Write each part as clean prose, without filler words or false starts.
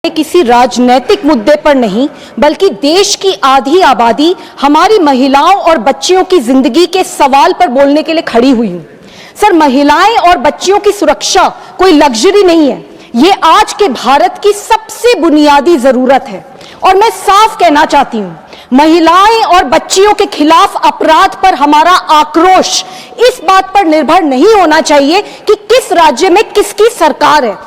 किसी राजनीतिक मुद्दे पर नहीं बल्कि देश की आधी आबादी हमारी महिलाओं और बच्चियों की जिंदगी के सवाल पर बोलने के लिए खड़ी हुई हूं। सर, महिलाएं और बच्चियों की सुरक्षा कोई लग्जरी नहीं है, ये आज के भारत की सबसे बुनियादी जरूरत है। और मैं साफ कहना चाहती हूं, महिलाएं और बच्चियों के खिलाफ अपराध पर हमारा आक्रोश इस बात पर निर्भर नहीं होना चाहिए कि किस राज्य में किसकी सरकार है।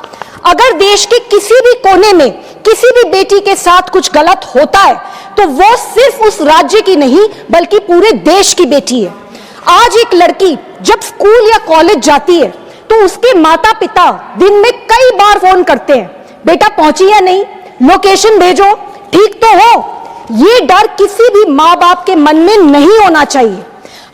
अगर देश के किसी भी कोने में किसी भी बेटी के साथ कुछ गलत होता है तो वो सिर्फ उस राज्य की नहीं बल्कि पूरे देश की बेटी है। आज एक लड़की जब स्कूल या कॉलेज जाती है तो उसके माता पिता दिन में कई बार फोन करते हैं, बेटा पहुंची या नहीं, लोकेशन भेजो, ठीक तो हो। ये डर किसी भी माँ बाप के मन में नहीं होना चाहिए।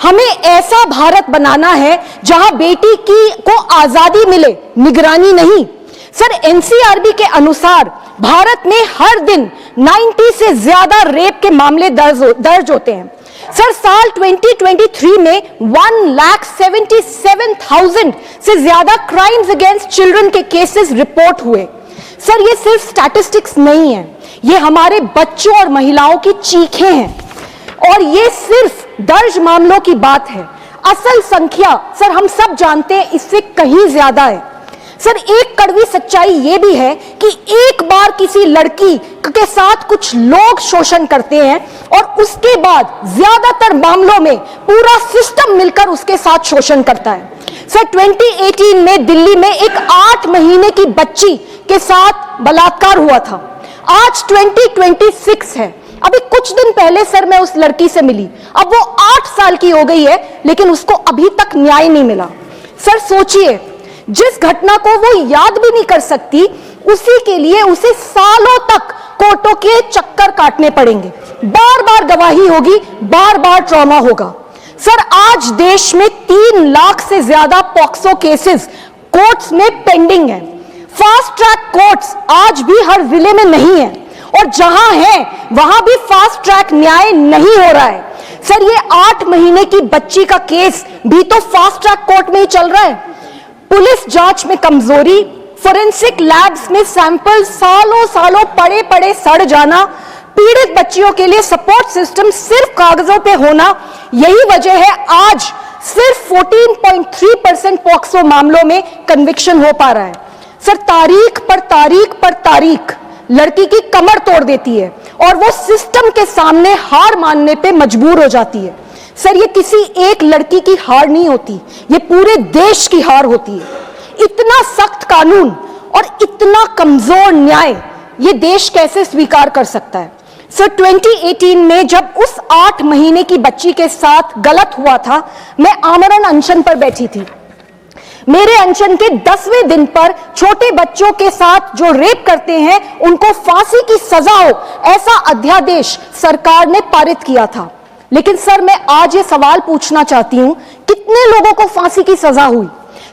हमें ऐसा भारत बनाना है जहां बेटी को आजादी मिले, निगरानी नहीं। सर, एनसीआरबी के अनुसार भारत में हर दिन 90 से ज्यादा रेप के मामले दर्ज होते हैं। सर, साल 2023 में 1,77,000 से ज्यादा क्राइम्स अगेंस्ट चिल्ड्रन के केसेस रिपोर्ट हुए। सर, ये सिर्फ स्टैटिस्टिक्स नहीं है, ये हमारे बच्चों और महिलाओं की चीखें हैं और ये सिर्फ दर्ज मामलों की बात है। असल संख्या सर हम सब जानते हैं इससे कहीं ज्यादा है। सर, एक कड़वी सच्चाई यह भी है कि एक बार किसी लड़की के साथ कुछ लोग शोषण करते हैं और उसके बाद ज्यादातर मामलों में पूरा सिस्टम मिलकर उसके साथ शोषण करता है। सर, 2018 में दिल्ली में एक 8 महीने की बच्ची के साथ बलात्कार हुआ था। आज 2026 है। अभी कुछ दिन पहले सर मैं उस लड़की से मिली, अब वो 8 साल की हो गई है लेकिन उसको अभी तक न्याय नहीं मिला। सर सोचिए, जिस घटना को वो याद भी नहीं कर सकती उसी के लिए उसे सालों तक कोर्टों के चक्कर काटने पड़ेंगे, बार बार गवाही होगी, बार बार ट्रॉमा होगा। सर, आज देश में 3 लाख से ज्यादा पॉक्सो केसेस कोर्ट्स में पेंडिंग है। फास्ट ट्रैक कोर्ट्स आज भी हर जिले में नहीं है और जहां है वहां भी फास्ट ट्रैक न्याय नहीं हो रहा है। सर, ये 8 महीने की बच्ची का केस भी तो फास्ट ट्रैक कोर्ट में ही चल रहा है। पुलिस जांच में कमजोरी, फोरेंसिक लैब्स में सैंपल सालों सालों पड़े पड़े सड़ जाना, पीड़ित बच्चियों के लिए सपोर्ट सिस्टम सिर्फ कागजों पे होना, यही वजह है आज सिर्फ 14.3% पॉक्सो मामलों में कन्विक्शन हो पा रहा है। सर, तारीख पर तारीख पर तारीख लड़की की कमर तोड़ देती है और वो सिस्टम के सामने हार मानने पे मजबूर हो जाती है। सर, ये किसी एक लड़की की हार नहीं होती, ये पूरे देश की हार होती है। इतना सख्त कानून और इतना कमजोर न्याय ये देश कैसे स्वीकार कर सकता है। सर, 2018 में जब उस 8 महीने की बच्ची के साथ गलत हुआ था, मैं आमरण अनशन पर बैठी थी। मेरे अनशन के 10वें दिन पर छोटे बच्चों के साथ जो रेप करते हैं उनको फांसी की सजा हो, ऐसा अध्यादेश सरकार ने पारित किया था। लेकिन सर, मैं आज ये सवाल पूछना चाहती हूं, कितने लोगों को फांसी की सजा हुई?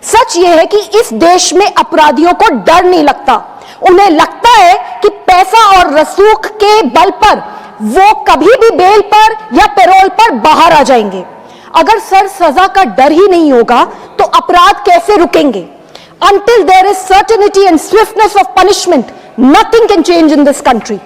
सच ये है कि इस देश में अपराधियों को डर नहीं लगता। उन्हें लगता है कि पैसा और रसूख के बल पर वो कभी भी बेल पर या पैरोल पर बाहर आ जाएंगे। अगर सर सजा का डर ही नहीं होगा तो अपराध कैसे रुकेंगे? Until there is certainty and swiftness of punishment, nothing can change in this country.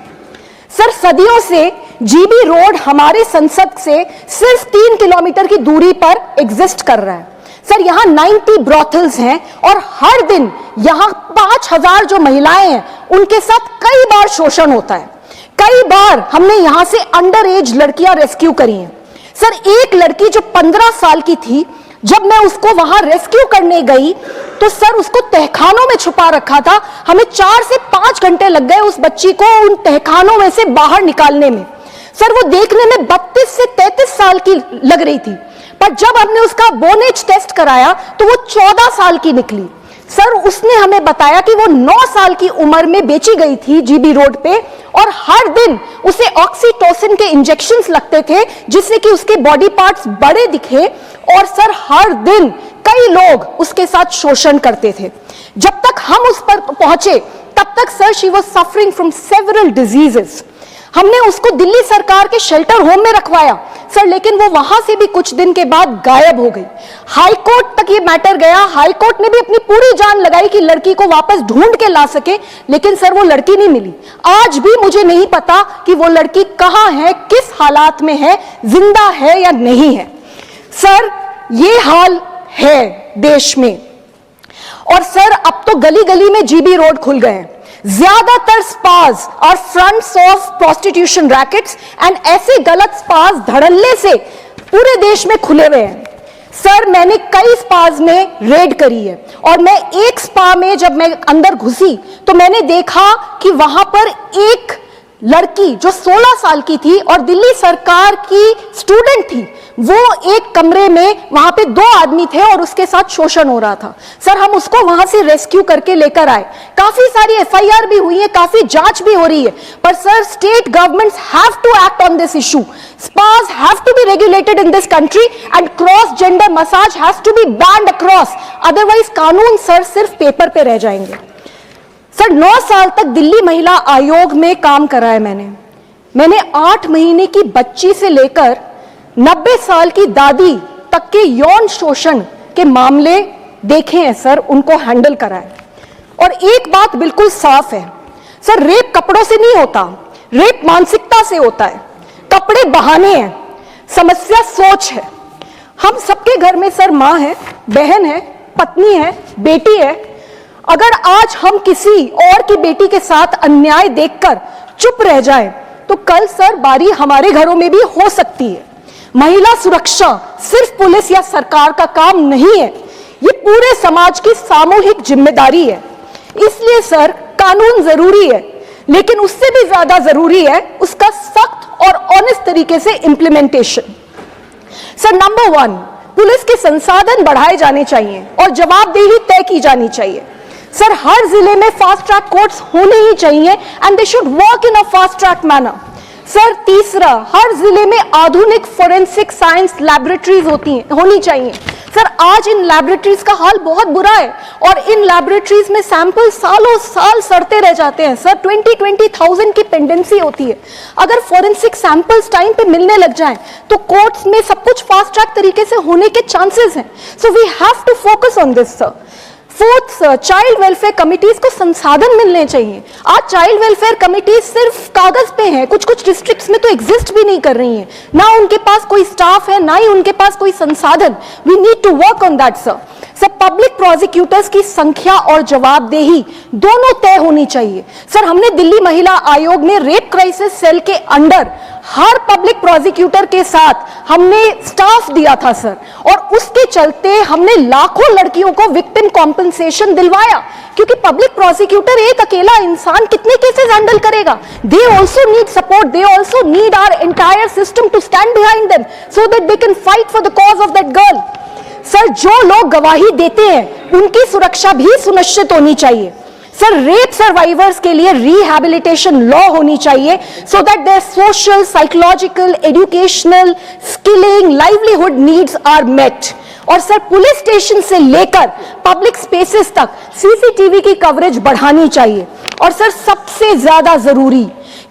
Sir, सदियों से जीबी रोड हमारे संसद से सिर्फ 3 किलोमीटर की दूरी पर एग्जिस्ट कर रहा है। सर, यहाँ 90 ब्रॉथल्स हैं और हर दिन यहाँ 5,000 जो महिलाएं हैं उनके साथ कई बार शोषण होता है। कई बार हमने यहाँ से अंडर एज लड़कियां रेस्क्यू करी हैं। सर, एक लड़की जो 15 साल की थी, जब मैं उसको वहां रेस्क्यू करने गई तो सर उसको तहखानों में छुपा रखा था। हमें 4 से 5 घंटे लग गए उस बच्ची को उन तहखानों में से बाहर निकालने में। सर, वो देखने में 32 से 33 साल की लग रही थी, पर जब हमने उसका बोन एज टेस्ट कराया तो वो 14 साल की निकली। सर, उसने हमें बताया कि वो 9 साल की उम्र में बेची गई थी जीबी रोड पे और हर दिन उसे ऑक्सीटोसिन के इंजेक्शंस लगते थे जिससे कि उसके बॉडी पार्ट्स बड़े दिखे और सर हर दिन कई लोग उसके साथ शोषण करते थे। जब तक हम उस पर पहुंचे तब तक sir she was suffering from several diseases. हमने उसको दिल्ली सरकार के शेल्टर होम में रखवाया सर, लेकिन वो वहां से भी कुछ दिन के बाद गायब हो गई। हाई कोर्ट तक ये मैटर गया, हाई कोर्ट ने भी अपनी पूरी जान लगाई कि लड़की को वापस ढूंढ के ला सके, लेकिन सर वो लड़की नहीं मिली। आज भी मुझे नहीं पता कि वो लड़की कहां है, किस हालात में है, जिंदा है या नहीं है। सर ये हाल है देश में। और सर अब तो गली गली में जीबी रोड खुल गए हैं। ज्यादातर स्पास और fronts of prostitution rackets and ऐसे गलत स्पास धड़ल्ले से पूरे देश में खुले हुए हैं। सर मैंने कई स्पास में रेड करी है और मैं एक स्पा में जब मैं अंदर घुसी तो मैंने देखा कि वहां पर एक लड़की जो 16 साल की थी और दिल्ली सरकार की स्टूडेंट थी, वो एक कमरे में वहां पे 2 आदमी थे और उसके साथ शोषण हो रहा था। सर हम उसको वहां से रेस्क्यू करके लेकर आए, काफी सारी एफआईआर भी हुई है, काफी जांच भी हो रही है, पर sir state governments have to act on this issue. Spas have to be regulated in this country and cross gender massage has to be banned across, otherwise कानून सर सिर्फ पेपर पे रह जाएंगे। सर 9 साल तक दिल्ली महिला आयोग में काम करा है मैंने 8 महीने की बच्ची से लेकर 90 साल की दादी तक के यौन शोषण के मामले देखे हैं सर, उनको हैंडल करा है। और एक बात बिल्कुल साफ है सर, रेप कपड़ों से नहीं होता, रेप मानसिकता से होता है। कपड़े बहाने हैं, समस्या सोच है। हम सबके घर में सर माँ है, बहन है, पत्नी है, बेटी है। अगर आज हम किसी और की बेटी के साथ अन्याय देखकर चुप रह जाए तो कल सर बारी हमारे घरों में भी हो सकती है। महिला सुरक्षा सिर्फ पुलिस या सरकार का काम नहीं है, ये पूरे समाज की सामूहिक जिम्मेदारी है। इसलिए सर कानून जरूरी है, लेकिन उससे भी ज्यादा जरूरी है उसका सख्त और ऑनेस्ट तरीके से इंप्लीमेंटेशन। सर नंबर 1, पुलिस के संसाधन बढ़ाए जाने चाहिए और जवाबदेही तय की जानी चाहिए। सर हर जिले में फास्ट ट्रैक कोर्ट्स होने ही चाहिए and they should work in a fast track manner. Sir तीसरा, हर जिले में आधुनिक फोरेंसिक साइंस लैबोरेटरीज होनी चाहिए। सर आज इन लैबोरेटरीज का हाल बहुत बुरा है और इन लैबोरेटरीज में सैंपल सालों साल सड़ते रह जाते हैं। सर 20,000 की पेंडेंसी होती है। अगर फोरेंसिक सैंपल्स टाइम पे मिलने लग जाएं तो कोर्ट्स में सब कुछ फास्ट ट्रैक तरीके से होने के चांसेस हैं। So we have to focus on this sir. 4th, child welfare committees को संसाधन मिलने चाहिए। आज चाइल्ड वेलफेयर कमिटीज सिर्फ कागज पे हैं, कुछ डिस्ट्रिक्ट्स में तो एग्जिस्ट भी नहीं कर रही हैं, ना उनके पास कोई स्टाफ है, ना ही उनके पास कोई संसाधन। We need to work on that sir. Sir public prosecutors की संख्या और जवाबदेही दोनों तय होनी चाहिए। सर हमने दिल्ली महिला आयोग में रेप क्राइसिस सेल के अंडर हर पब्लिक प्रोसिक्यूटर के साथ हमने स्टाफ दिया था सर, और उसके चलते हमने लाखों लड़कियों को विक्टिम कॉम्पेंसेशन दिलवाया, क्योंकि पब्लिक प्रोसिक्यूटर एक अकेला इंसान कितने केसेस हैंडल करेगा। They also need support, they also need our entire system to stand behind them so that they can fight for the cause of that girl. Sir जो लोग गवाही देते हैं उनकी सुरक्षा भी सुनिश्चित होनी चाहिए। सर रेप सर्वाइवर्स के लिए रिहैबिलिटेशन लॉ होनी चाहिए so that their social, psychological, educational, skilling, livelihood needs are met. और सर पुलिस स्टेशन से लेकर पब्लिक स्पेसेस तक सीसीटीवी की कवरेज बढ़ानी चाहिए। और सर सबसे ज्यादा जरूरी,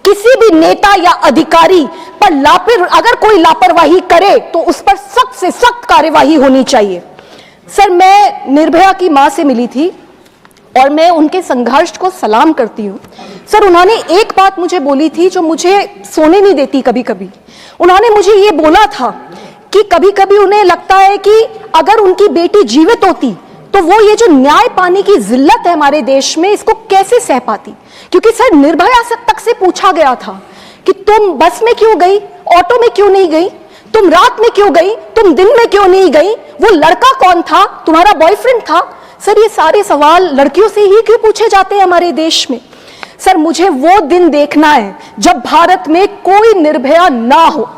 किसी भी नेता या अधिकारी पर अगर कोई लापरवाही करे तो उस पर सख्त से सख्त कार्यवाही होनी चाहिए। सर मैं निर्भया की मां से मिली थी और मैं उनके संघर्ष को सलाम करती हूँ। सर उन्होंने एक बात मुझे बोली थी जो मुझे सोने नहीं देती कभी कभी। उन्होंने मुझे ये बोला था कि कभी कभी उन्हें लगता है कि अगर उनकी बेटी जीवित होती तो वो ये जो न्याय पाने की जिल्लत है हमारे देश में, इसको कैसे सह पाती। क्योंकि सर निर्भया तक से पूछा गया था कि तुम बस में क्यों गई, ऑटो में क्यों नहीं गई, तुम रात में क्यों गई, तुम दिन में क्यों नहीं गई, वो लड़का कौन था, तुम्हारा बॉयफ्रेंड था। सर ये सारे सवाल लड़कियों से ही क्यों पूछे जाते हैं हमारे देश में। सर मुझे वो दिन देखना है जब भारत में कोई निर्भया ना हो।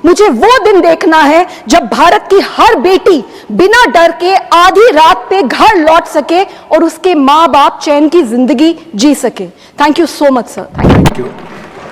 मुझे वो दिन देखना है जब भारत की हर बेटी बिना डर के आधी रात पे घर लौट सके और उसके माँ बाप चैन की जिंदगी जी सके। Thank you so much sir. Thank you.